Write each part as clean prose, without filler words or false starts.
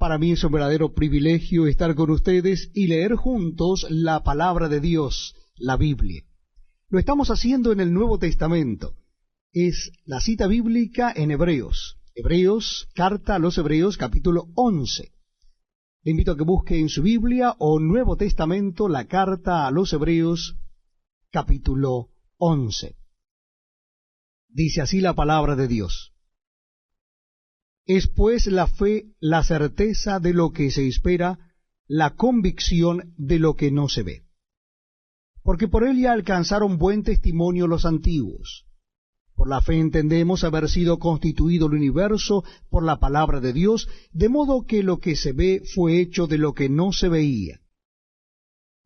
Para mí es un verdadero privilegio estar con ustedes y leer juntos la palabra de Dios, la Biblia. Lo estamos haciendo en el Nuevo Testamento. Es la cita bíblica en Hebreos. Hebreos, carta a los Hebreos, capítulo 11. Le invito a que busque en su Biblia o Nuevo Testamento la carta a los Hebreos, capítulo 11. Dice así la palabra de Dios. Es pues la fe la certeza de lo que se espera, la convicción de lo que no se ve. Porque por ella alcanzaron buen testimonio los antiguos. Por la fe entendemos haber sido constituido el universo por la palabra de Dios, de modo que lo que se ve fue hecho de lo que no se veía.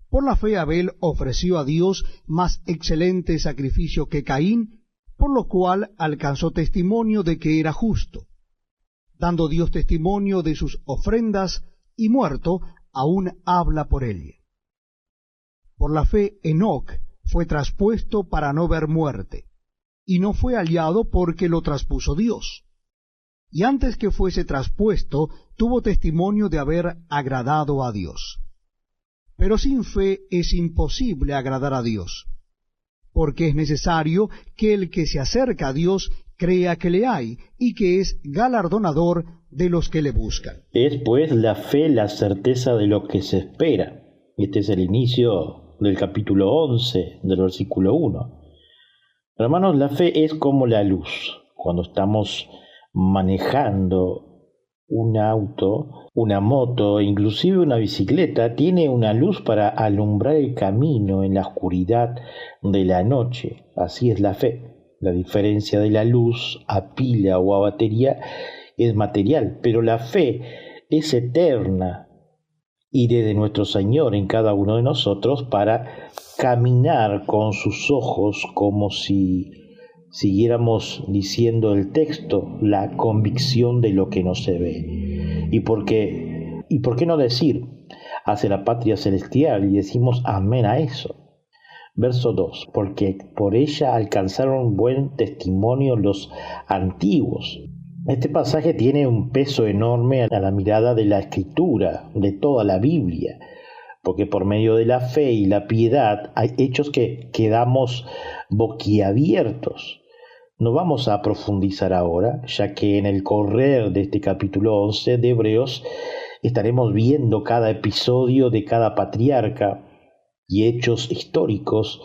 Por la fe Abel ofreció a Dios más excelente sacrificio que Caín, por lo cual alcanzó testimonio de que era justo, dando Dios testimonio de sus ofrendas, y muerto, aún habla por ella. Por la fe Enoc fue traspuesto para no ver muerte, y no fue hallado porque lo traspuso Dios. Y antes que fuese traspuesto, tuvo testimonio de haber agradado a Dios. Pero sin fe es imposible agradar a Dios, porque es necesario que el que se acerca a Dios crea que le hay, y que es galardonador de los que le buscan. Es pues la fe la certeza de lo que se espera. Este es el inicio del capítulo 11, del versículo 1. Hermanos, la fe es como la luz. Cuando estamos manejando un auto, una moto, inclusive una bicicleta, tiene una luz para alumbrar el camino en la oscuridad de la noche. Así es la fe. La diferencia de la luz a pila o a batería es material, pero la fe es eterna y desde nuestro Señor en cada uno de nosotros para caminar con sus ojos como si siguiéramos diciendo el texto, la convicción de lo que no se ve. ¿Y por qué no decir hacia la patria celestial? Y decimos amén a eso. Verso 2, porque por ella alcanzaron buen testimonio los antiguos. Este pasaje tiene un peso enorme a la mirada de la Escritura, de toda la Biblia, porque por medio de la fe y la piedad hay hechos que quedamos boquiabiertos. No vamos a profundizar ahora, ya que en el correr de este capítulo 11 de Hebreos estaremos viendo cada episodio de cada patriarca y hechos históricos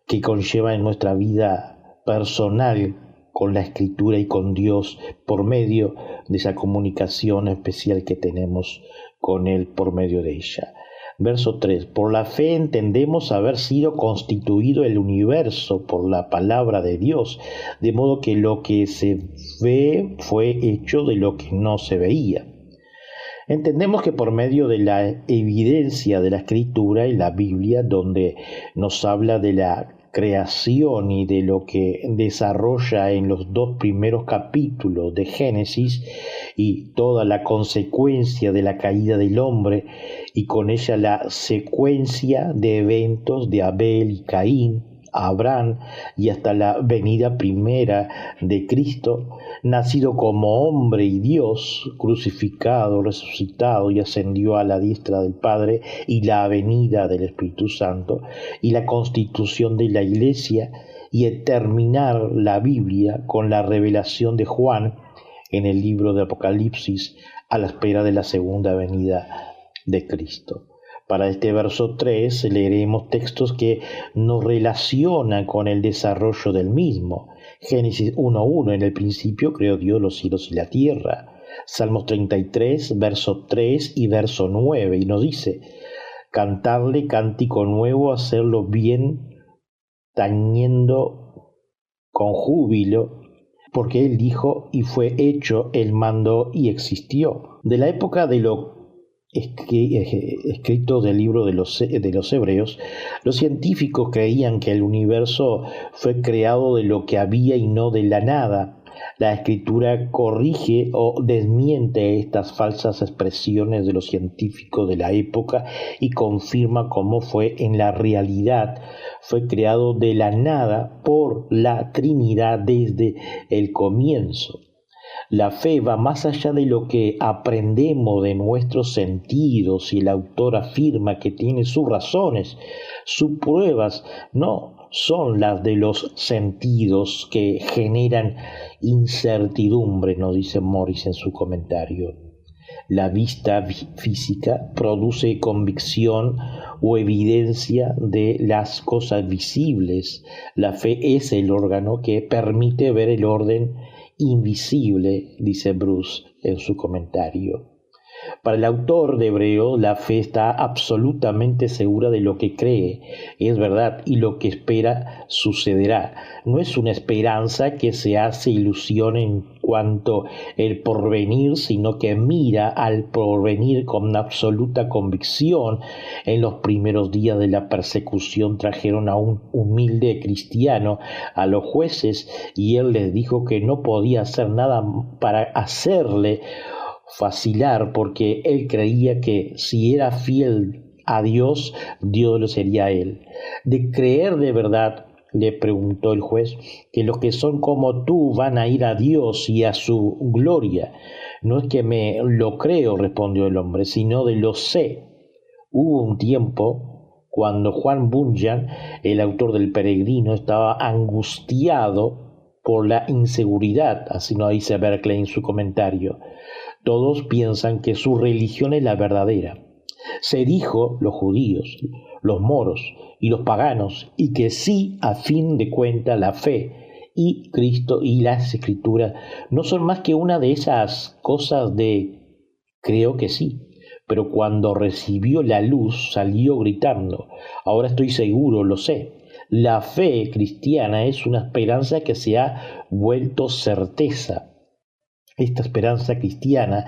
que conllevan en nuestra vida personal con la Escritura y con Dios por medio de esa comunicación especial que tenemos con Él por medio de ella. Verso 3. Por la fe entendemos haber sido constituido el universo por la palabra de Dios, de modo que lo que se ve fue hecho de lo que no se veía. Entendemos que por medio de la evidencia de la Escritura y la Biblia, donde nos habla de la creación y de lo que desarrolla en los 2 primeros capítulos de Génesis y toda la consecuencia de la caída del hombre y con ella la secuencia de eventos de Abel y Caín, Abraham y hasta la venida primera de Cristo, nacido como hombre y Dios, crucificado, resucitado y ascendió a la diestra del Padre, y la venida del Espíritu Santo, y la constitución de la Iglesia, y el terminar la Biblia con la revelación de Juan en el libro de Apocalipsis a la espera de la segunda venida de Cristo. Para este verso 3 leeremos textos que nos relacionan con el desarrollo del mismo. Génesis 1:1, en el principio creó Dios los cielos y la tierra. Salmos 33, verso 3 y verso 9, y nos dice, cantarle cántico nuevo, hacerlo bien, tañendo con júbilo, porque Él dijo y fue hecho, Él mandó y existió. De la época de lo escrito del libro de los Hebreos, los científicos creían que el universo fue creado de lo que había y no de la nada. La Escritura corrige o desmiente estas falsas expresiones de los científicos de la época y confirma cómo fue en la realidad. Fue creado de la nada por la Trinidad desde el comienzo. La fe va más allá de lo que aprendemos de nuestros sentidos y el autor afirma que tiene sus razones, sus pruebas no son las de los sentidos que generan incertidumbre, nos dice Morris en su comentario. La vista física produce convicción o evidencia de las cosas visibles. La fe es el órgano que permite ver el orden invisible, dice Bruce en su comentario. Para el autor de Hebreos, la fe está absolutamente segura de lo que cree, es verdad, y lo que espera sucederá. No es una esperanza que se hace ilusión en cuanto al porvenir, sino que mira al porvenir con absoluta convicción. En los primeros días de la persecución trajeron a un humilde cristiano a los jueces y él les dijo que no podía hacer nada para hacerle vacilar, porque él creía que si era fiel a Dios, Dios lo sería a él. De creer de verdad, le preguntó el juez, que los que son como tú van a ir a Dios y a su gloria. No es que me lo creo, respondió el hombre, sino de lo sé. Hubo un tiempo cuando Juan Bunyan, el autor del Peregrino, estaba angustiado por la inseguridad, así nos dice Berkeley en su comentario. Todos piensan que su religión es la verdadera. Se dijo los judíos, los moros y los paganos, y que sí, a fin de cuentas, la fe y Cristo y las Escrituras no son más que una de esas cosas de creo que sí. Pero cuando recibió la luz salió gritando, ahora estoy seguro, lo sé. La fe cristiana es una esperanza que se ha vuelto certeza. Esta esperanza cristiana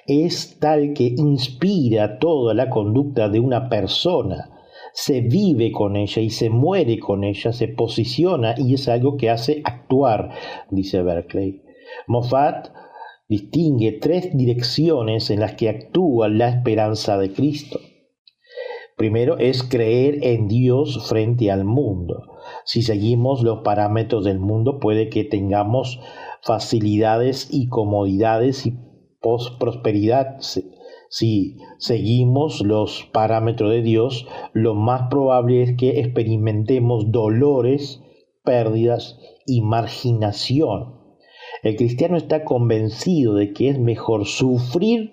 es tal que inspira toda la conducta de una persona. Se vive con ella y se muere con ella, se posiciona y es algo que hace actuar, dice Berkeley. Moffat distingue 3 direcciones en las que actúa la esperanza de Cristo. Primero es creer en Dios frente al mundo. Si seguimos los parámetros del mundo, puede que tengamos facilidades y comodidades y prosperidad. Si seguimos los parámetros de Dios, lo más probable es que experimentemos dolores, pérdidas y marginación. El cristiano está convencido de que es mejor sufrir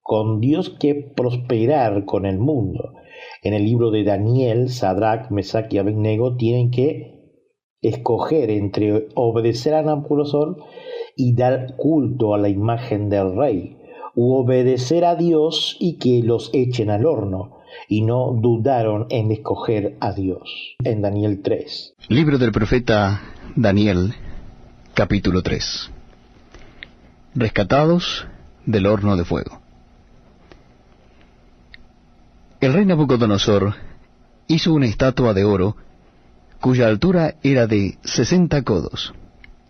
con Dios que prosperar con el mundo. En el libro de Daniel, Sadrach, Mesach y Abednego tienen que escoger entre obedecer a Nabucodonosor y dar culto a la imagen del rey, u obedecer a Dios y que los echen al horno, y no dudaron en escoger a Dios. En Daniel 3. Libro del profeta Daniel, capítulo 3. Rescatados del horno de fuego. El rey Nabucodonosor hizo una estatua de oro cuya altura era de 60 codos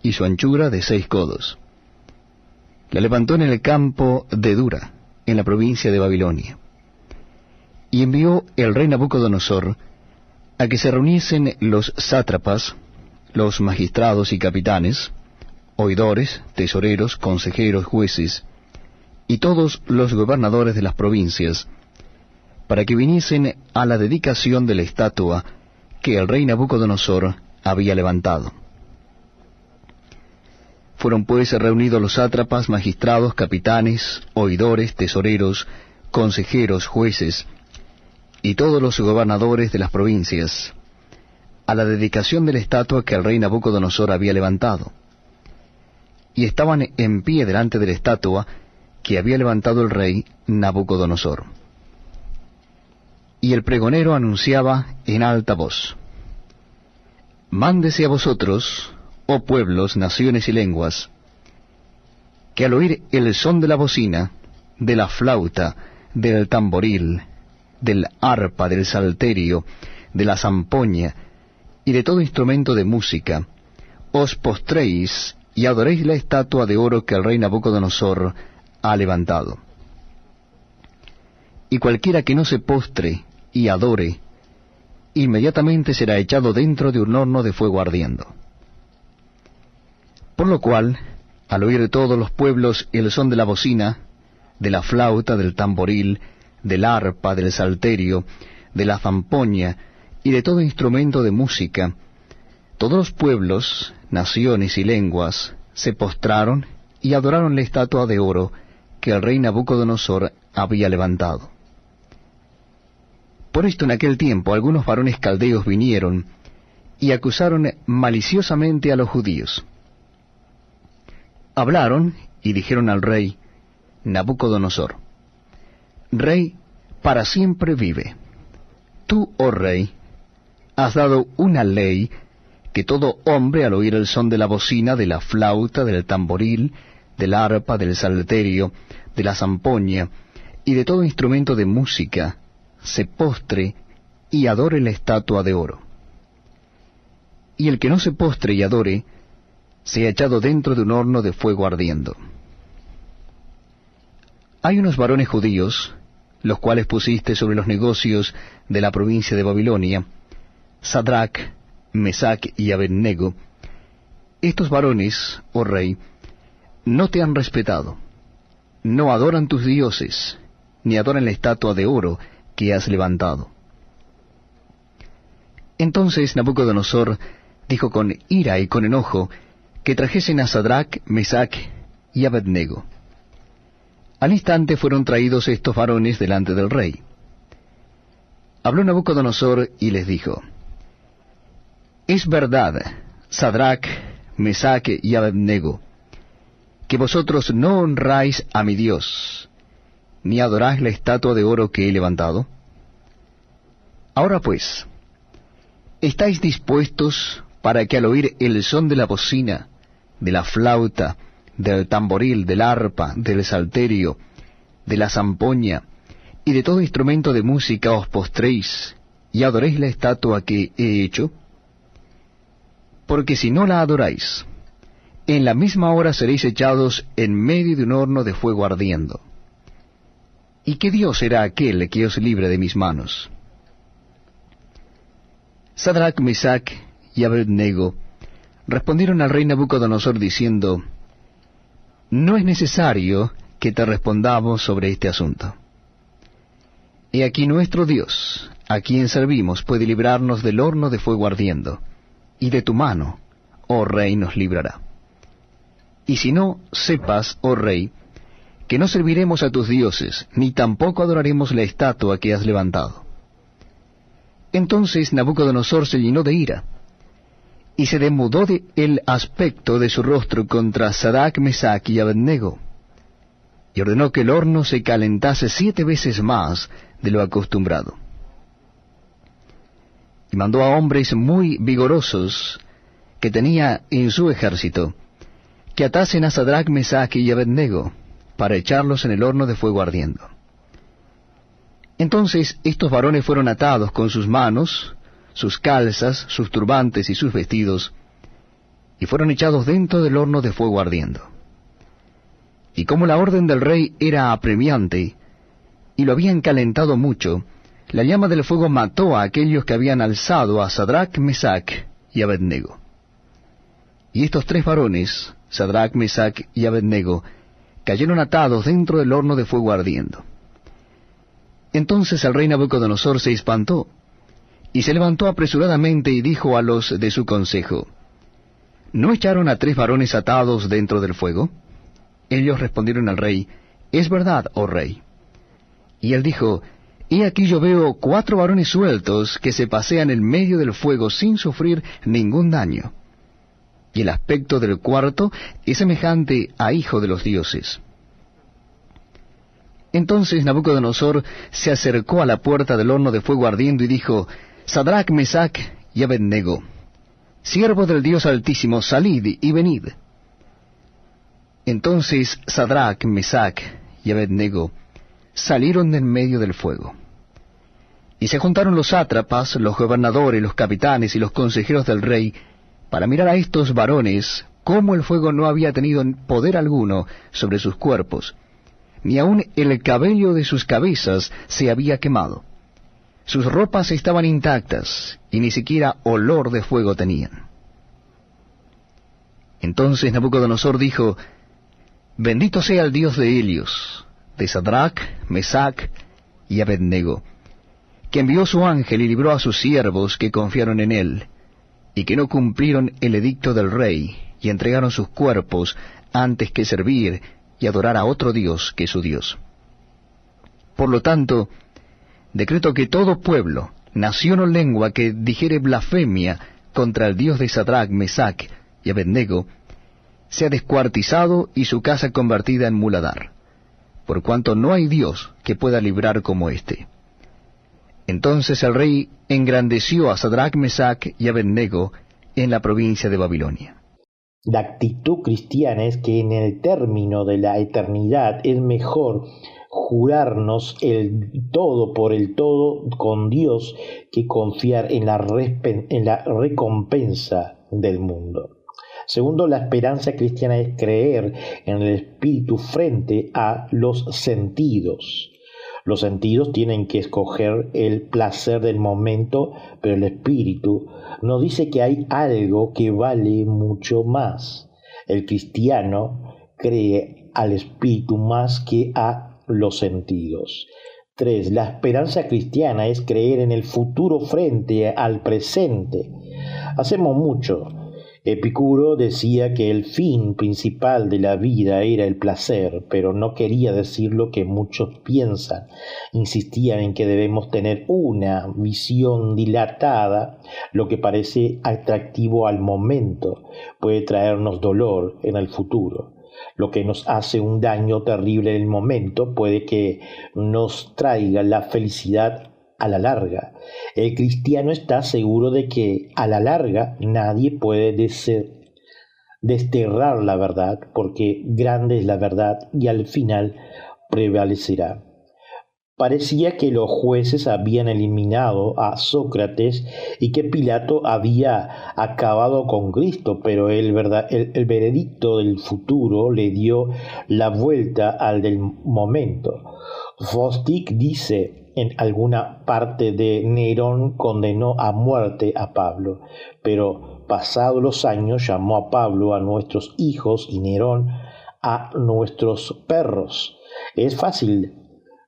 y su anchura de 6 codos. La levantó en el campo de Dura, en la provincia de Babilonia. Y envió el rey Nabucodonosor a que se reuniesen los sátrapas, los magistrados y capitanes, oidores, tesoreros, consejeros, jueces, y todos los gobernadores de las provincias, para que viniesen a la dedicación de la estatua que el rey Nabucodonosor había levantado. Fueron pues reunidos los sátrapas, magistrados, capitanes, oidores, tesoreros, consejeros, jueces, y todos los gobernadores de las provincias, a la dedicación de la estatua que el rey Nabucodonosor había levantado. Y estaban en pie delante de la estatua que había levantado el rey Nabucodonosor. Y el pregonero anunciaba en alta voz: Mándese a vosotros, oh pueblos, naciones y lenguas, que al oír el son de la bocina, de la flauta, del tamboril, del arpa, del salterio, de la zampoña y de todo instrumento de música, os postréis y adoréis la estatua de oro que el rey Nabucodonosor ha levantado. Y cualquiera que no se postre y adore, inmediatamente será echado dentro de un horno de fuego ardiendo. Por lo cual, al oír todos los pueblos el son de la bocina, de la flauta, del tamboril, del arpa, del salterio, de la zampoña y de todo instrumento de música, todos los pueblos, naciones y lenguas se postraron y adoraron la estatua de oro que el rey Nabucodonosor había levantado. Por esto en aquel tiempo algunos varones caldeos vinieron y acusaron maliciosamente a los judíos. Hablaron y dijeron al rey Nabucodonosor: Rey, para siempre vive. Tú, oh rey, has dado una ley que todo hombre al oír el son de la bocina, de la flauta, del tamboril, del arpa, del salterio, de la zampoña y de todo instrumento de música, se postre y adore la estatua de oro. Y el que no se postre y adore, sea echado dentro de un horno de fuego ardiendo. Hay unos varones judíos, los cuales pusiste sobre los negocios de la provincia de Babilonia, Sadrach, Mesach y Abednego. Estos varones, oh rey, no te han respetado, no adoran tus dioses, ni adoran la estatua de oro que has levantado. Entonces Nabucodonosor dijo con ira y con enojo que trajesen a Sadrach, Mesach y Abednego. Al instante fueron traídos estos varones delante del rey. Habló Nabucodonosor y les dijo: Es verdad, Sadrach, Mesach y Abednego, que vosotros no honráis a mi Dios, ni adoráis la estatua de oro que he levantado. Ahora pues, ¿estáis dispuestos para que al oír el son de la bocina, de la flauta, del tamboril, del arpa, del salterio, de la zampoña y de todo instrumento de música os postréis y adoréis la estatua que he hecho? Porque si no la adoráis, en la misma hora seréis echados en medio de un horno de fuego ardiendo. ¿Y qué Dios será aquel que os libre de mis manos? Sadrach, Mesach y Abednego respondieron al rey Nabucodonosor diciendo: No es necesario que te respondamos sobre este asunto. He aquí nuestro Dios, a quien servimos, puede librarnos del horno de fuego ardiendo, y de tu mano, oh rey, nos librará. Y si no, sepas, oh rey, que no serviremos a tus dioses, ni tampoco adoraremos la estatua que has levantado. Entonces Nabucodonosor se llenó de ira, y se demudó el aspecto de su rostro contra Sadrach, Mesach y Abednego, y ordenó que el horno se calentase 7 veces más de lo acostumbrado. Y mandó a hombres muy vigorosos que tenía en su ejército, que atasen a Sadrach, Mesach y Abednego, para echarlos en el horno de fuego ardiendo. Entonces estos varones fueron atados con sus manos, sus calzas, sus turbantes y sus vestidos, y fueron echados dentro del horno de fuego ardiendo. Y como la orden del rey era apremiante, y lo habían calentado mucho, la llama del fuego mató a aquellos que habían alzado a Sadrach, Mesach y Abednego. Y estos 3 varones, Sadrach, Mesach y Abednego, cayeron atados dentro del horno de fuego ardiendo. Entonces el rey Nabucodonosor se espantó, y se levantó apresuradamente y dijo a los de su consejo: ¿No echaron a 3 varones atados dentro del fuego? Ellos respondieron al rey: Es verdad, oh rey. Y él dijo: He aquí yo veo 4 varones sueltos que se pasean en medio del fuego sin sufrir ningún daño. Y el aspecto del cuarto es semejante a hijo de los dioses. Entonces Nabucodonosor se acercó a la puerta del horno de fuego ardiendo y dijo: Sadrach, Mesach y Abednego, siervo del Dios Altísimo, salid y venid. Entonces Sadrach, Mesach y Abednego salieron de en medio del fuego. Y se juntaron los sátrapas, los gobernadores, los capitanes y los consejeros del rey, para mirar a estos varones, cómo el fuego no había tenido poder alguno sobre sus cuerpos, ni aun el cabello de sus cabezas se había quemado. Sus ropas estaban intactas, y ni siquiera olor de fuego tenían. Entonces Nabucodonosor dijo: Bendito sea el Dios de Helios, de Sadrach, Mesach y Abednego, que envió su ángel y libró a sus siervos que confiaron en él, y que no cumplieron el edicto del rey, y entregaron sus cuerpos antes que servir y adorar a otro Dios que su Dios. Por lo tanto, decreto que todo pueblo, nación o lengua que dijere blasfemia contra el Dios de Sadrach, Mesach y Abednego, sea descuartizado y su casa convertida en muladar, por cuanto no hay Dios que pueda librar como éste. Entonces el rey engrandeció a Sadrach, Mesach y Abednego en la provincia de Babilonia. La actitud cristiana es que en el término de la eternidad es mejor jurarnos el todo por el todo con Dios que confiar en la recompensa del mundo. Segundo, la esperanza cristiana es creer en el Espíritu frente a los sentidos. Los sentidos tienen que escoger el placer del momento, pero el Espíritu nos dice que hay algo que vale mucho más. El cristiano cree al Espíritu más que a los sentidos. 3. La esperanza cristiana es creer en el futuro frente al presente. Hacemos mucho. Epicuro decía que el fin principal de la vida era el placer, pero no quería decir lo que muchos piensan. Insistían en que debemos tener una visión dilatada. Lo que parece atractivo al momento puede traernos dolor en el futuro. Lo que nos hace un daño terrible en el momento puede que nos traiga la felicidad a la larga. El cristiano está seguro de que a la larga nadie puede desterrar la verdad, porque grande es la verdad y al final prevalecerá. Parecía que los jueces habían eliminado a Sócrates y que Pilato había acabado con Cristo, pero el veredicto del futuro le dio la vuelta al del momento. Fosdick dice: en alguna parte de Nerón condenó a muerte a Pablo, pero pasados los años llamó a Pablo a nuestros hijos y Nerón a nuestros perros. Es fácil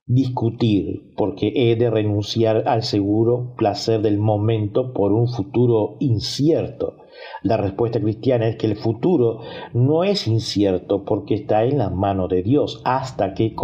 discutir porque he de renunciar al seguro placer del momento por un futuro incierto. La respuesta cristiana es que el futuro no es incierto porque está en las manos de Dios hasta que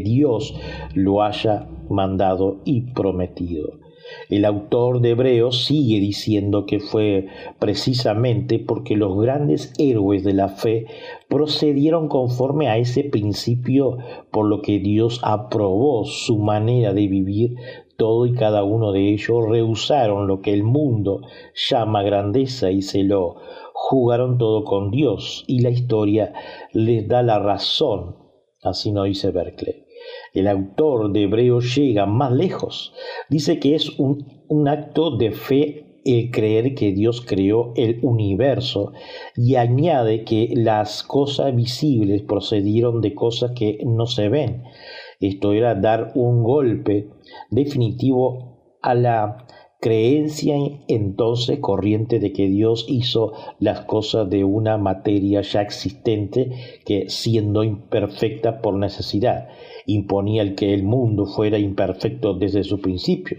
Dios lo haya mandado y prometido. El autor de Hebreos sigue diciendo que fue precisamente porque los grandes héroes de la fe procedieron conforme a ese principio, por lo que Dios aprobó su manera de vivir. Todo y cada uno de ellos rehusaron lo que el mundo llama grandeza y se lo jugaron todo con Dios, y la historia les da la razón. Así nos dice Berkeley. El autor de Hebreos llega más lejos. Dice que es un acto de fe el creer que Dios creó el universo, y añade que las cosas visibles procedieron de cosas que no se ven. Esto era dar un golpe definitivo a la creencia entonces corriente de que Dios hizo las cosas de una materia ya existente que, siendo imperfecta por necesidad, imponía el que el mundo fuera imperfecto desde su principio.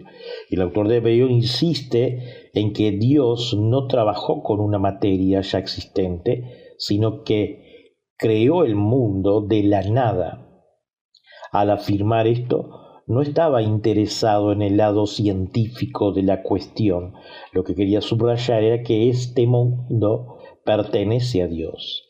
El autor de Hebreos insiste en que Dios no trabajó con una materia ya existente, sino que creó el mundo de la nada. Al afirmar esto, no estaba interesado en el lado científico de la cuestión. Lo que quería subrayar era que este mundo pertenece a Dios.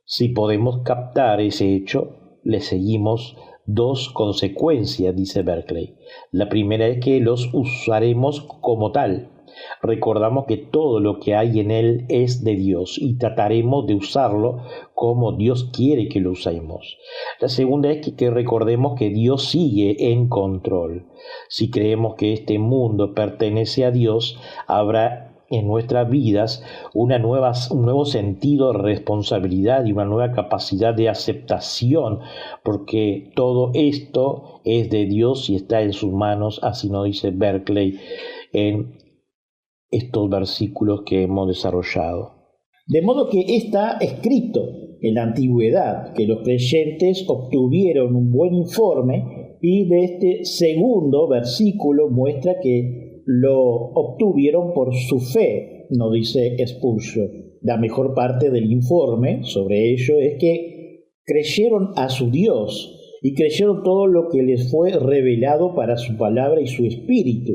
Si podemos captar ese hecho, le seguimos dos consecuencias, dice Berkeley. La primera es que los usaremos como tal. Recordamos que todo lo que hay en él es de Dios y trataremos de usarlo como Dios quiere que lo usemos. La segunda es que recordemos que Dios sigue en control. Si creemos que este mundo pertenece a Dios, habrá en nuestras vidas un nuevo sentido de responsabilidad y una nueva capacidad de aceptación, porque todo esto es de Dios y está en sus manos, así nos dice Berkeley en estos versículos que hemos desarrollado. De modo que está escrito, en la antigüedad, que los creyentes obtuvieron un buen informe, y de este segundo versículo muestra que lo obtuvieron por su fe, nos dice Spurgeon. La mejor parte del informe sobre ello es que creyeron a su Dios y creyeron todo lo que les fue revelado para su palabra y su espíritu.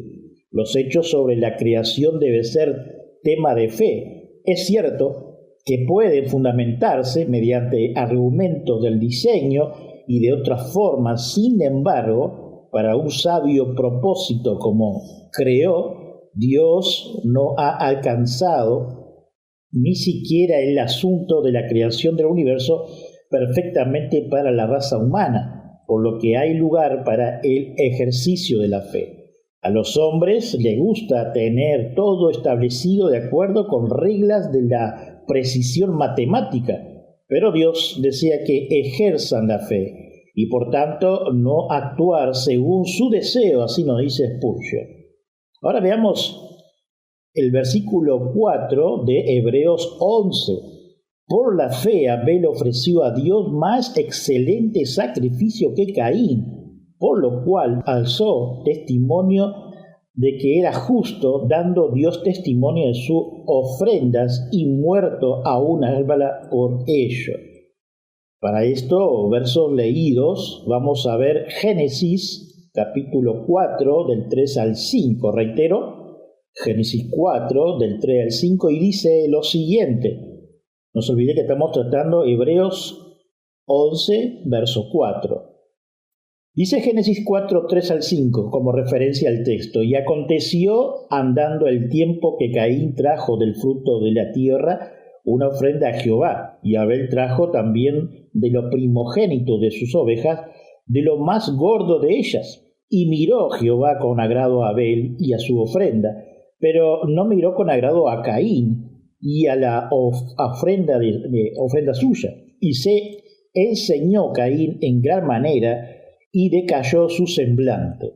Los hechos sobre la creación deben ser tema de fe. Es cierto que pueden fundamentarse mediante argumentos del diseño y de otras formas. Sin embargo, para un sabio propósito como creó, Dios no ha alcanzado ni siquiera el asunto de la creación del universo perfectamente para la raza humana, por lo que hay lugar para el ejercicio de la fe. A los hombres les gusta tener todo establecido de acuerdo con reglas de la precisión matemática, pero Dios desea que ejerzan la fe y por tanto no actuar según su deseo, así nos dice Spurgeon. Ahora veamos el versículo 4 de Hebreos 11. Por la fe Abel ofreció a Dios más excelente sacrificio que Caín, por lo cual alzó testimonio de que era justo, dando Dios testimonio de sus ofrendas, y muerto aún álvala por ello. Para esto, versos leídos, vamos a ver Génesis capítulo 4 del 3 al 5. Reitero, Génesis 4 del 3 al 5, y dice lo siguiente. No se olvide que estamos tratando Hebreos 11, verso 4. Dice Génesis 4, 3 al 5, como referencia al texto: y aconteció, andando el tiempo, que Caín trajo del fruto de la tierra una ofrenda a Jehová, y Abel trajo también de lo primogénito de sus ovejas, de lo más gordo de ellas. Y miró Jehová con agrado a Abel y a su ofrenda, pero no miró con agrado a Caín y a la ofrenda suya. Y se enseñó Caín en gran manera, y decayó su semblante.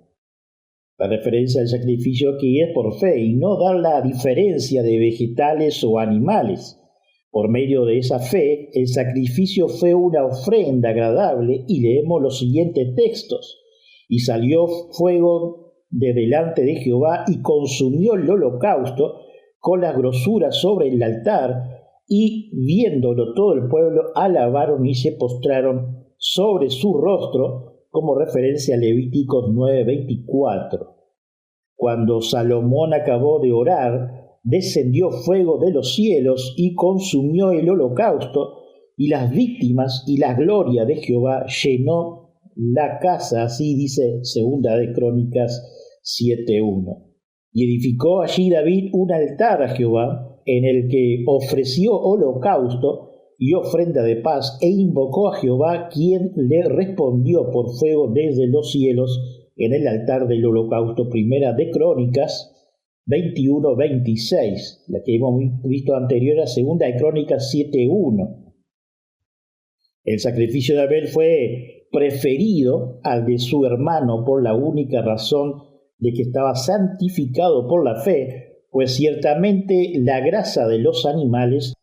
La referencia al sacrificio aquí es por fe, y no dar la diferencia de vegetales o animales. Por medio de esa fe, el sacrificio fue una ofrenda agradable, y leemos los siguientes textos. Y salió fuego de delante de Jehová, y consumió el holocausto con las grosuras sobre el altar, y viéndolo todo el pueblo alabaron y se postraron sobre su rostro, como referencia a Levíticos 9:24. Cuando Salomón acabó de orar, descendió fuego de los cielos y consumió el holocausto y las víctimas, y la gloria de Jehová llenó la casa, así dice Segunda de Crónicas 7:1. Y edificó allí David un altar a Jehová, en el que ofreció holocausto y ofrenda de paz, e invocó a Jehová, quien le respondió por fuego desde los cielos en el altar del holocausto. Primera de Crónicas 21:26, la que hemos visto anterior a Segunda de Crónicas 7:1. El sacrificio de Abel fue preferido al de su hermano por la única razón de que estaba santificado por la fe, pues ciertamente la grasa de los animales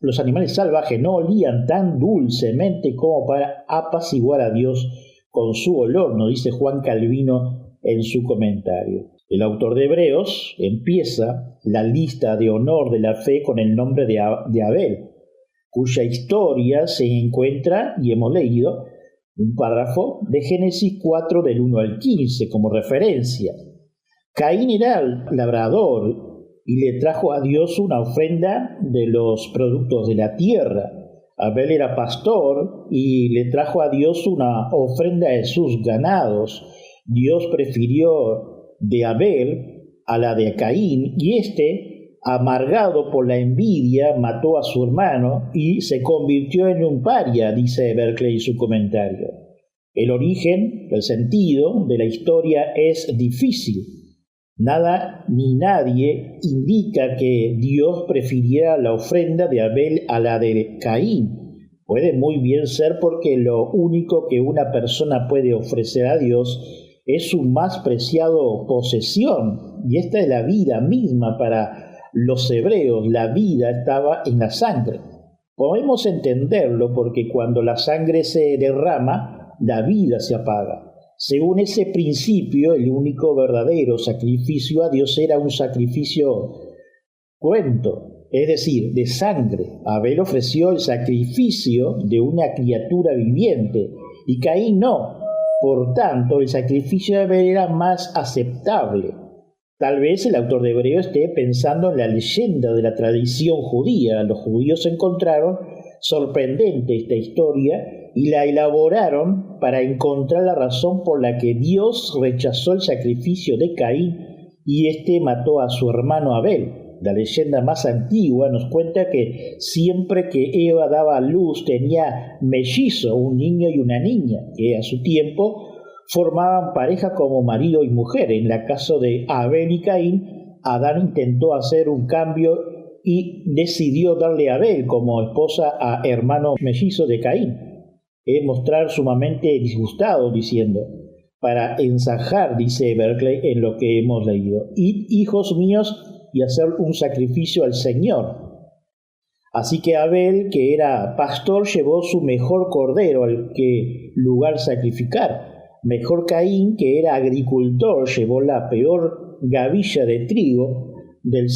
salvajes no olían tan dulcemente como para apaciguar a Dios con su olor, nos dice Juan Calvino en su comentario. El autor de Hebreos empieza la lista de honor de la fe con el nombre de Abel, cuya historia se encuentra, y hemos leído, un párrafo de Génesis 4 del 1 al 15 como referencia. Caín era labrador y le trajo a Dios una ofrenda de los productos de la tierra. Abel era pastor y le trajo a Dios una ofrenda de sus ganados. Dios prefirió de Abel a la de Caín, y éste, amargado por la envidia, mató a su hermano y se convirtió en un paria, dice Berkeley en su comentario. El origen, el sentido de la historia es difícil. Nada ni nadie indica que Dios prefiriera la ofrenda de Abel a la de Caín. Puede muy bien ser porque lo único que una persona puede ofrecer a Dios es su más preciado posesión, y esta es la vida misma. Para los hebreos la vida estaba en la sangre. Podemos entenderlo porque cuando la sangre se derrama, la vida se apaga. Según ese principio, el único verdadero sacrificio a Dios era un sacrificio cruento, es decir, de sangre. Abel ofreció el sacrificio de una criatura viviente y Caín no. Por tanto, el sacrificio de Abel era más aceptable. Tal vez el autor de Hebreo esté pensando en la leyenda de la tradición judía. Los judíos encontraron sorprendente esta historia y la elaboraron para encontrar la razón por la que Dios rechazó el sacrificio de Caín y éste mató a su hermano Abel. La leyenda más antigua nos cuenta que siempre que Eva daba a luz tenía mellizos, un niño y una niña, que a su tiempo formaban pareja como marido y mujer. En el caso de Abel y Caín, Adán intentó hacer un cambio y decidió darle a Abel como esposa a hermano mellizo de Caín. Mostrar sumamente disgustado, diciendo, para ensajar, dice Berkeley en lo que hemos leído, id, hijos míos, y hacer un sacrificio al Señor. Así que Abel, que era pastor, llevó su mejor cordero al que lugar sacrificar. Mejor Caín, que era agricultor, llevó la peor gavilla de trigo del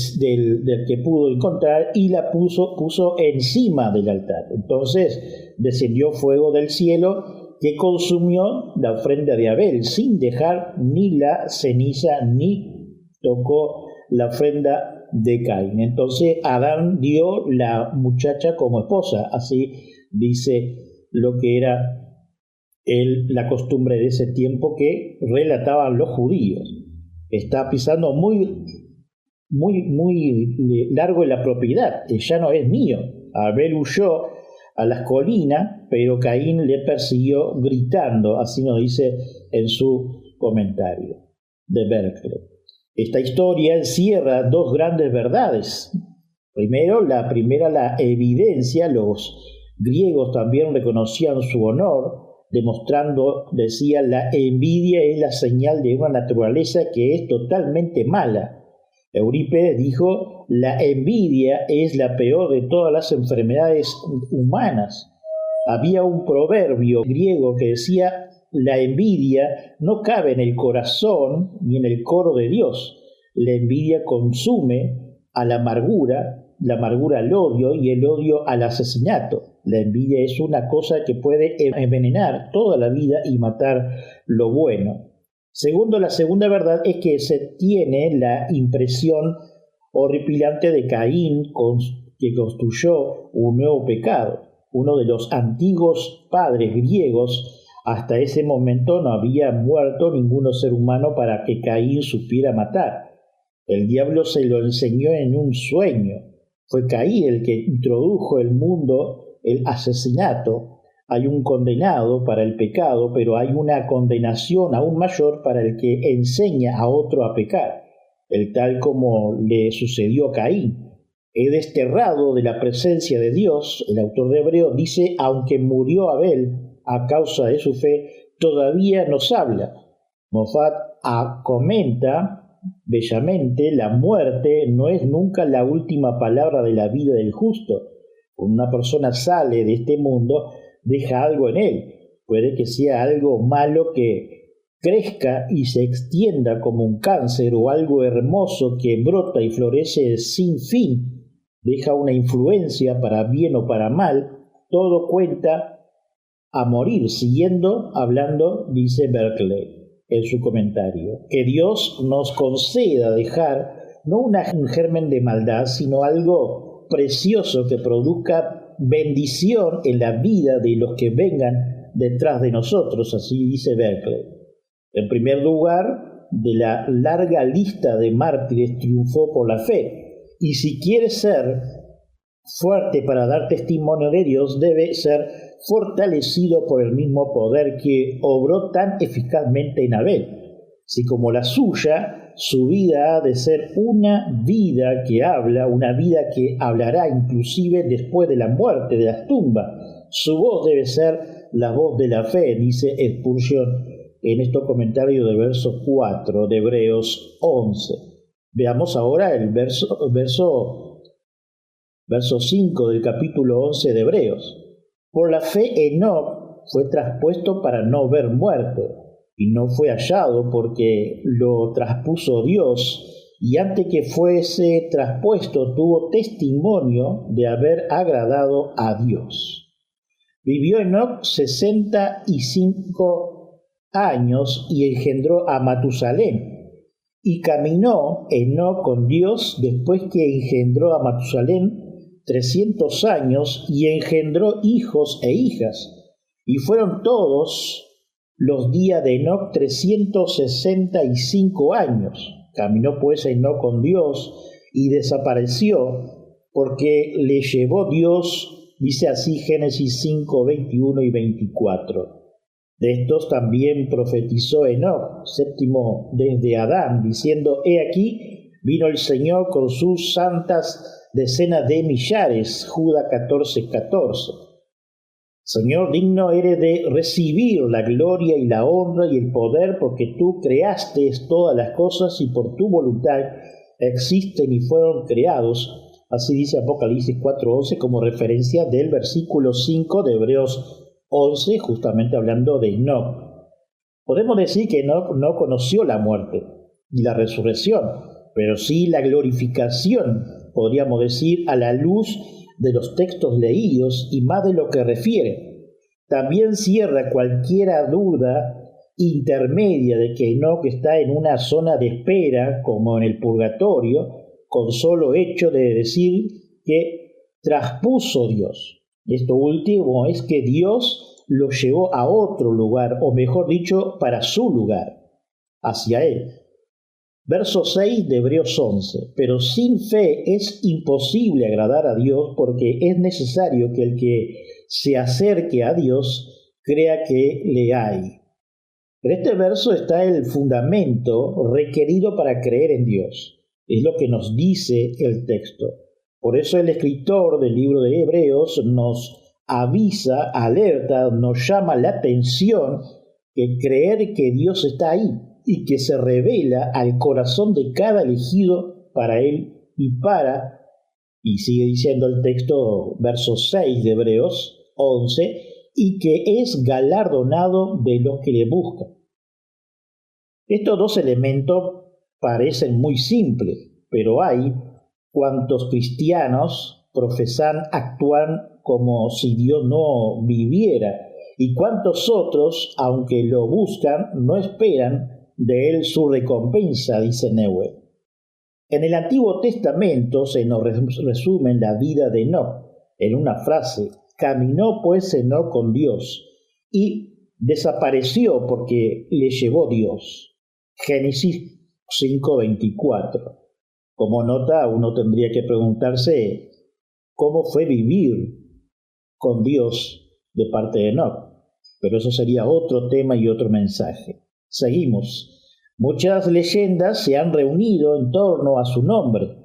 que pudo encontrar y la puso encima del altar. Entonces descendió fuego del cielo que consumió la ofrenda de Abel sin dejar ni la ceniza ni tocó la ofrenda de Caín. Entonces Adán dio la muchacha como esposa, así dice lo que era la costumbre de ese tiempo que relataban los judíos. Está pisando muy largo en la propiedad, que ya no es mío. Abel huyó a las colinas, pero Caín le persiguió gritando, así nos dice en su comentario de Berkeley. Esta historia encierra dos grandes verdades. La primera, la evidencia. Los griegos también reconocían su honor, demostrando, decía, la envidia es la señal de una naturaleza que es totalmente mala. Eurípides dijo, la envidia es la peor de todas las enfermedades humanas. Había un proverbio griego que decía, la envidia no cabe en el corazón ni en el coro de Dios. La envidia consume a la amargura al odio y el odio al asesinato. La envidia es una cosa que puede envenenar toda la vida y matar lo bueno. Segundo, la segunda verdad es que se tiene la impresión horripilante de Caín que construyó un nuevo pecado. Uno de los antiguos padres griegos, hasta ese momento no había muerto ninguno ser humano para que Caín supiera matar. El diablo se lo enseñó en un sueño. Fue Caín el que introdujo en el mundo el asesinato. Hay un condenado para el pecado, pero hay una condenación aún mayor para el que enseña a otro a pecar, el tal como le sucedió a Caín. He desterrado de la presencia de Dios, el autor de Hebreo dice, aunque murió Abel a causa de su fe, todavía nos habla. Moffat comenta bellamente, la muerte no es nunca la última palabra de la vida del justo. Cuando una persona sale de este mundo, deja algo en él. Puede que sea algo malo que crezca y se extienda como un cáncer o algo hermoso que brota y florece sin fin. Deja una influencia para bien o para mal. Todo cuenta a morir. Siguiendo hablando, dice Berkeley en su comentario, que Dios nos conceda dejar no un germen de maldad, sino algo precioso que produzca bendición en la vida de los que vengan detrás de nosotros, así dice Berkeley. En primer lugar, de la larga lista de mártires triunfó por la fe, y si quieres ser fuerte para dar testimonio de Dios, debe ser fortalecido por el mismo poder que obró tan eficazmente en Abel. Si como la suya, su vida ha de ser una vida que habla, una vida que hablará inclusive después de la muerte, de las tumbas. Su voz debe ser la voz de la fe, dice Spurgeon en estos comentarios del verso 4 de Hebreos 11. Veamos ahora el verso verso 5 del capítulo 11 de Hebreos. Por la fe Enoc fue traspuesto para no ver muerte, y no fue hallado porque lo traspuso Dios, y antes que fuese traspuesto tuvo testimonio de haber agradado a Dios. Vivió Enoc 65 años y engendró a Matusalén. Y caminó Enoc con Dios después que engendró a Matusalén 300 años y engendró hijos e hijas. Y fueron todos los días de Enoc 365 años. Caminó pues Enoc con Dios y desapareció porque le llevó Dios, dice así Génesis 5, 21 y 24. De estos también profetizó Enoc, séptimo desde Adán, diciendo: He aquí, vino el Señor con sus santas decenas de millares. Judas 14, 14. Señor, digno eres de recibir la gloria y la honra y el poder, porque tú creaste todas las cosas y por tu voluntad existen y fueron creados. Así dice Apocalipsis 4:11 como referencia del versículo 5 de Hebreos 11, justamente hablando de Enoc. Podemos decir que Enoc no conoció la muerte y la resurrección, pero sí la glorificación, podríamos decir, a la luz de los textos leídos y más de lo que refiere. También cierra cualquier duda intermedia de que Enoc está en una zona de espera, como en el purgatorio, con solo hecho de decir que traspuso Dios. Esto último es que Dios lo llevó a otro lugar, o mejor dicho, para su lugar, hacia él. Verso 6 de Hebreos 11. Pero sin fe es imposible agradar a Dios, porque es necesario que el que se acerque a Dios crea que le hay. En este verso está el fundamento requerido para creer en Dios. Es lo que nos dice el texto. Por eso el escritor del libro de Hebreos nos avisa, alerta, nos llama la atención que creer que Dios está ahí y que se revela al corazón de cada elegido para él y sigue diciendo el texto, verso 6 de Hebreos 11, y que es galardonado de los que le buscan. Estos dos elementos parecen muy simples, pero hay cuantos cristianos actúan como si Dios no viviera, y cuantos otros, aunque lo buscan, no esperan de él su recompensa, dice Newell. En el Antiguo Testamento se nos resume la vida de Enoc en una frase: caminó pues Enoc con Dios y desapareció porque le llevó Dios. Génesis 5:24. Como nota, uno tendría que preguntarse cómo fue vivir con Dios de parte de Enoc, pero eso sería otro tema y otro mensaje. Seguimos. Muchas leyendas se han reunido en torno a su nombre.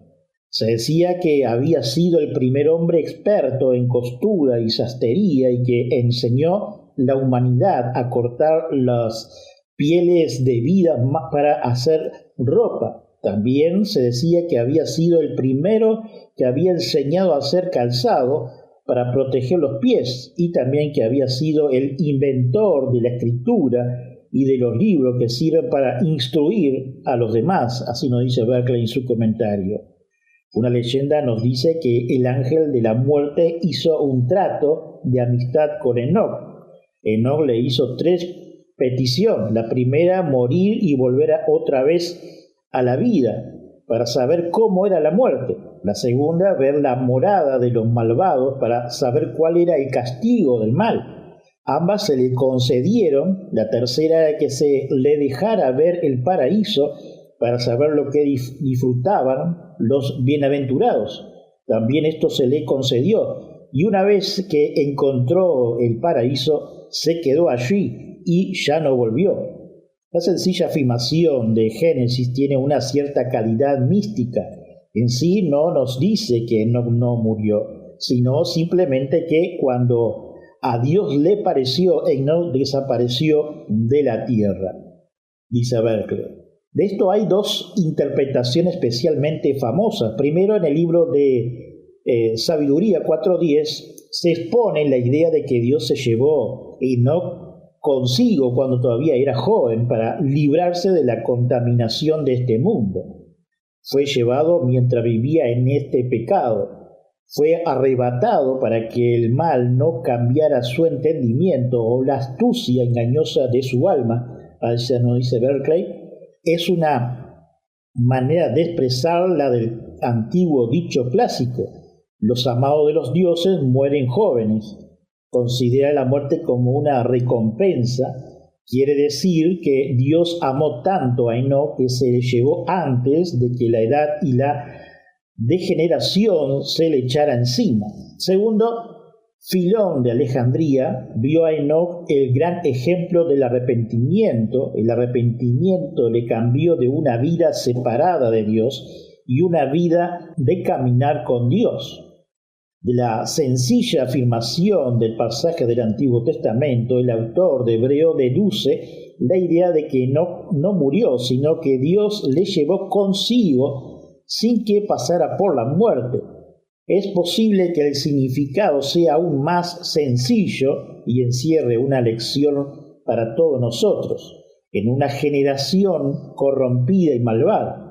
Se decía que había sido el primer hombre experto en costura y sastrería y que enseñó la humanidad a cortar las pieles de vida para hacer ropa. También se decía que había sido el primero que había enseñado a hacer calzado para proteger los pies, y también que había sido el inventor de la escritura y de los libros que sirven para instruir a los demás, así nos dice Berkeley en su comentario. Una leyenda nos dice que el ángel de la muerte hizo un trato de amistad con Enoc. Enoc le hizo 3 peticiones. La primera, morir y volver otra vez a la vida, para saber cómo era la muerte. La segunda, ver la morada de los malvados, para saber cuál era el castigo del mal. Ambas se le concedieron. La tercera, que se le dejara ver el paraíso, para saber lo que disfrutaban los bienaventurados. También esto se le concedió, y una vez que encontró el paraíso, se quedó allí y ya no volvió. La sencilla afirmación de Génesis tiene una cierta calidad mística. En sí no nos dice que no murió, sino simplemente que cuando a Dios le pareció, Enoc desapareció de la tierra. Dice Berkeley. De esto hay 2 interpretaciones especialmente famosas. Primero, en el libro de Sabiduría 4:10 se expone la idea de que Dios se llevó Enoc consigo cuando todavía era joven para librarse de la contaminación de este mundo. Fue llevado mientras vivía en este pecado. Fue arrebatado para que el mal no cambiara su entendimiento o la astucia engañosa de su alma. Así nos dice Berkeley. Es una manera de expresar la del antiguo dicho clásico: los amados de los dioses mueren jóvenes. Considera la muerte como una recompensa. Quiere decir que Dios amó tanto a Enoc que se le llevó antes de que la edad y la degeneración se le echara encima. Segundo, Filón de Alejandría vio a Enoc el gran ejemplo del arrepentimiento. El arrepentimiento le cambió de una vida separada de Dios y una vida de caminar con Dios. De la sencilla afirmación del pasaje del Antiguo Testamento, el autor de Hebreo deduce la idea de que no murió, sino que Dios le llevó consigo sin que pasara por la muerte. Es posible que el significado sea aún más sencillo y encierre una lección para todos nosotros. En una generación corrompida y malvada,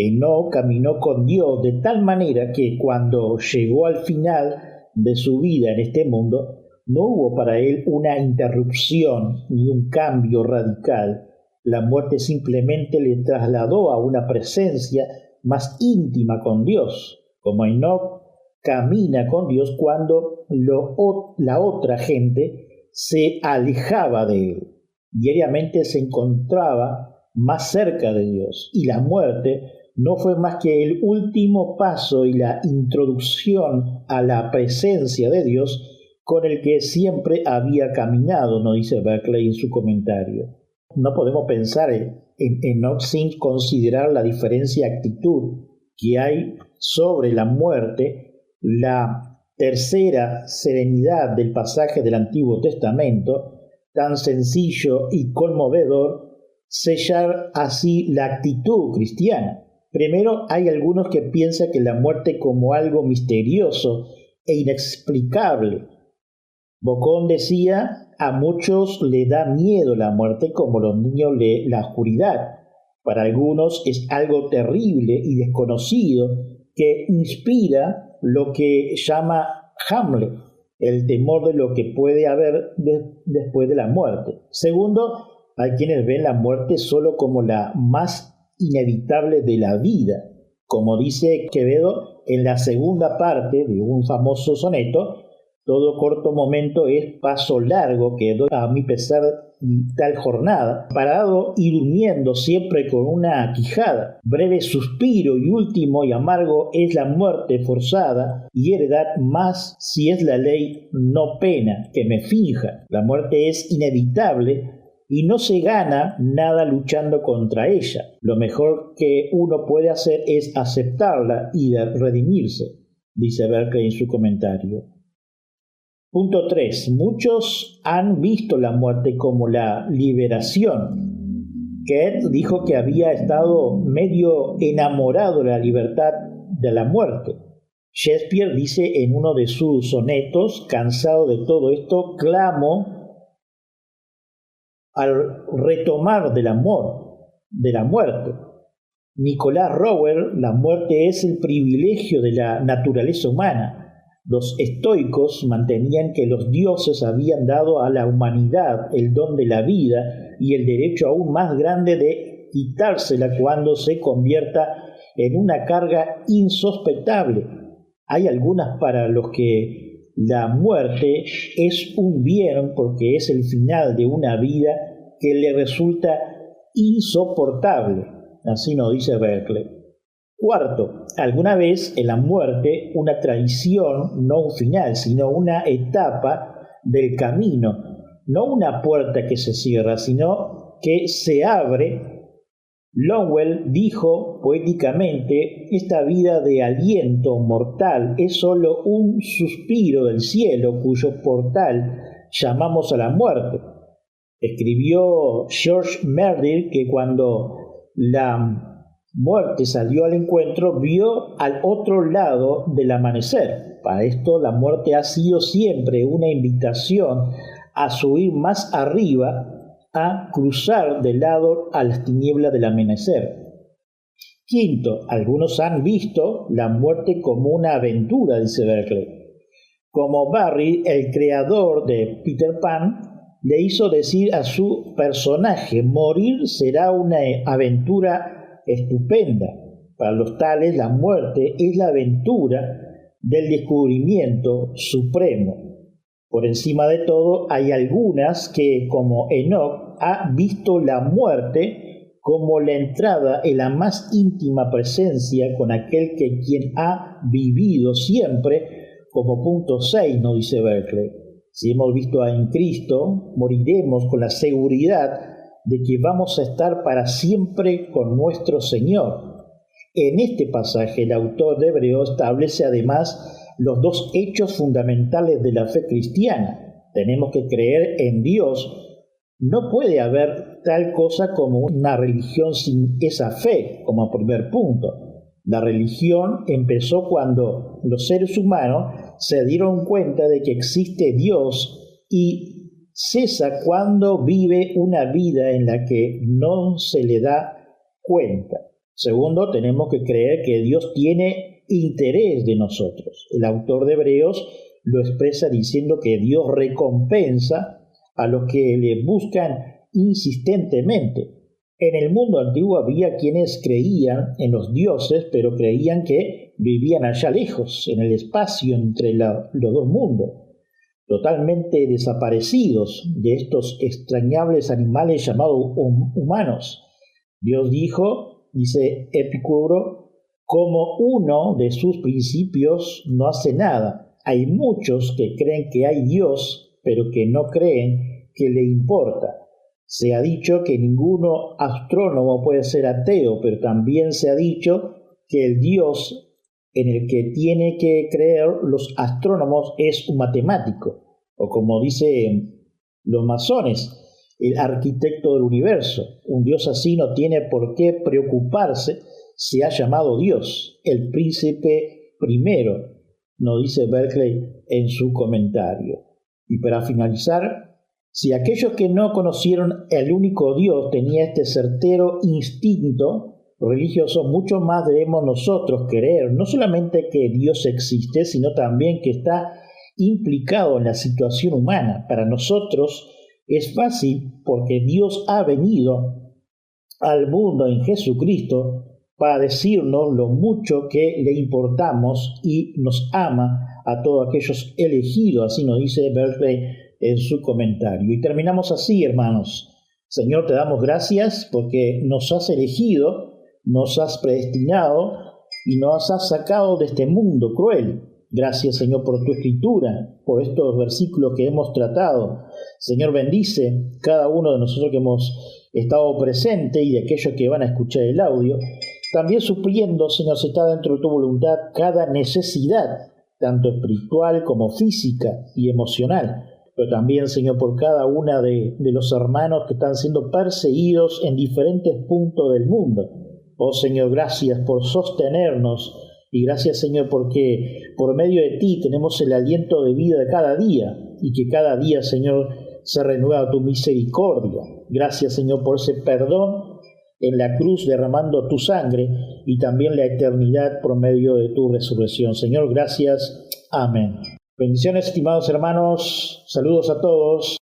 Enoc caminó con Dios de tal manera que cuando llegó al final de su vida en este mundo, no hubo para él una interrupción ni un cambio radical. La muerte simplemente le trasladó a una presencia más íntima con Dios, como Enoc camina con Dios cuando la otra gente se alejaba de él. Diariamente se encontraba más cerca de Dios, y la muerte no fue más que el último paso y la introducción a la presencia de Dios con el que siempre había caminado, nos dice Berkeley en su comentario. No podemos pensar en Enoc sin considerar la diferencia de actitud que hay sobre la muerte, la tercera serenidad del pasaje del Antiguo Testamento, tan sencillo y conmovedor, sellar así la actitud cristiana. Primero, hay algunos que piensan que la muerte como algo misterioso e inexplicable. Bocón decía: a muchos le da miedo la muerte como los niños la oscuridad. Para algunos es algo terrible y desconocido que inspira lo que llama Hamlet, el temor de lo que puede haber después de la muerte. Segundo, hay quienes ven la muerte solo como la más inevitable de la vida. Como dice Quevedo en la segunda parte de un famoso soneto: todo corto momento es paso largo que doy a mi pesar tal jornada, parado y durmiendo siempre con una quijada. Breve suspiro y último y amargo es la muerte forzada, y heredad más si es la ley, no pena que me finja. La muerte es inevitable y no se gana nada luchando contra ella. Lo mejor que uno puede hacer es aceptarla y redimirse, dice Berkeley en su comentario. Punto 3. Muchos han visto la muerte como la liberación. Goethe dijo que había estado medio enamorado de la libertad de la muerte. Shakespeare dice en uno de sus sonetos: cansado de todo esto, clamo al retomar del amor, de la muerte. Nicolás Rower: la muerte es el privilegio de la naturaleza humana. Los estoicos mantenían que los dioses habían dado a la humanidad el don de la vida y el derecho aún más grande de quitársela cuando se convierta en una carga insospechable. Hay algunas para los que la muerte es un bien porque es el final de una vida que le resulta insoportable. Así nos dice Berkeley. Cuarto, alguna vez en la muerte una tradición, no un final, sino una etapa del camino, no una puerta que se cierra, sino que se abre. Lowell dijo poéticamente: esta vida de aliento mortal es sólo un suspiro del cielo cuyo portal llamamos a la muerte. Escribió George Meredith que cuando la muerte salió al encuentro, vio al otro lado del amanecer. Para esto la muerte ha sido siempre una invitación a subir más arriba, a cruzar de lado a las tinieblas del amanecer. Quinto, algunos han visto la muerte como una aventura, dice Berkeley. Como Barry, el creador de Peter Pan, le hizo decir a su personaje, morir será una aventura estupenda. Para los tales, la muerte es la aventura del descubrimiento supremo. Por encima de todo, hay algunas que, como Enoch, ha visto la muerte como la entrada en la más íntima presencia con aquel que quien ha vivido siempre, como punto 6, nos dice Berkeley. Si hemos visto en Cristo, moriremos con la seguridad de que vamos a estar para siempre con nuestro Señor. En este pasaje, el autor de Hebreos establece además los dos hechos fundamentales de la fe cristiana. Tenemos que creer en Dios. No puede haber tal cosa como una religión sin esa fe, como primer punto. La religión empezó cuando los seres humanos se dieron cuenta de que existe Dios y cesa cuando vive una vida en la que no se le da cuenta. Segundo, tenemos que creer que Dios tiene interés de nosotros. El autor de Hebreos lo expresa diciendo que Dios recompensa a los que le buscan insistentemente. En el mundo antiguo había quienes creían en los dioses, pero creían que vivían allá lejos, en el espacio entre los dos mundos, totalmente desaparecidos de estos extrañables animales llamados humanos. Dios dijo, dice Epicuro, como uno de sus principios no hace nada. Hay muchos que creen que hay Dios, pero que no creen que le importa. Se ha dicho que ninguno astrónomo puede ser ateo, pero también se ha dicho que el Dios en el que tiene que creer los astrónomos es un matemático, o como dicen los masones, el arquitecto del universo. Un Dios así no tiene por qué preocuparse. Se ha llamado Dios, el príncipe primero, nos dice Berkeley en su comentario. Y para finalizar, si aquellos que no conocieron el único Dios tenían este certero instinto religioso, mucho más debemos nosotros creer, no solamente que Dios existe, sino también que está implicado en la situación humana. Para nosotros es fácil porque Dios ha venido al mundo en Jesucristo para decirnos lo mucho que le importamos y nos ama a todos aquellos elegidos, así nos dice Berkeley en su comentario. Y terminamos así, hermanos. Señor, te damos gracias porque nos has elegido, nos has predestinado y nos has sacado de este mundo cruel. Gracias, Señor, por tu escritura, por estos versículos que hemos tratado. Señor, bendice cada uno de nosotros que hemos estado presente y de aquellos que van a escuchar el audio. También supliendo, Señor, si está dentro de tu voluntad, cada necesidad, tanto espiritual como física y emocional. Pero también, Señor, por cada una de los hermanos que están siendo perseguidos en diferentes puntos del mundo. Oh, Señor, gracias por sostenernos. Y gracias, Señor, porque por medio de ti tenemos el aliento de vida de cada día y que cada día, Señor, se renueva tu misericordia. Gracias, Señor, por ese perdón en la cruz derramando tu sangre y también la eternidad por medio de tu resurrección. Señor, gracias. Amén. Bendiciones, estimados hermanos. Saludos a todos.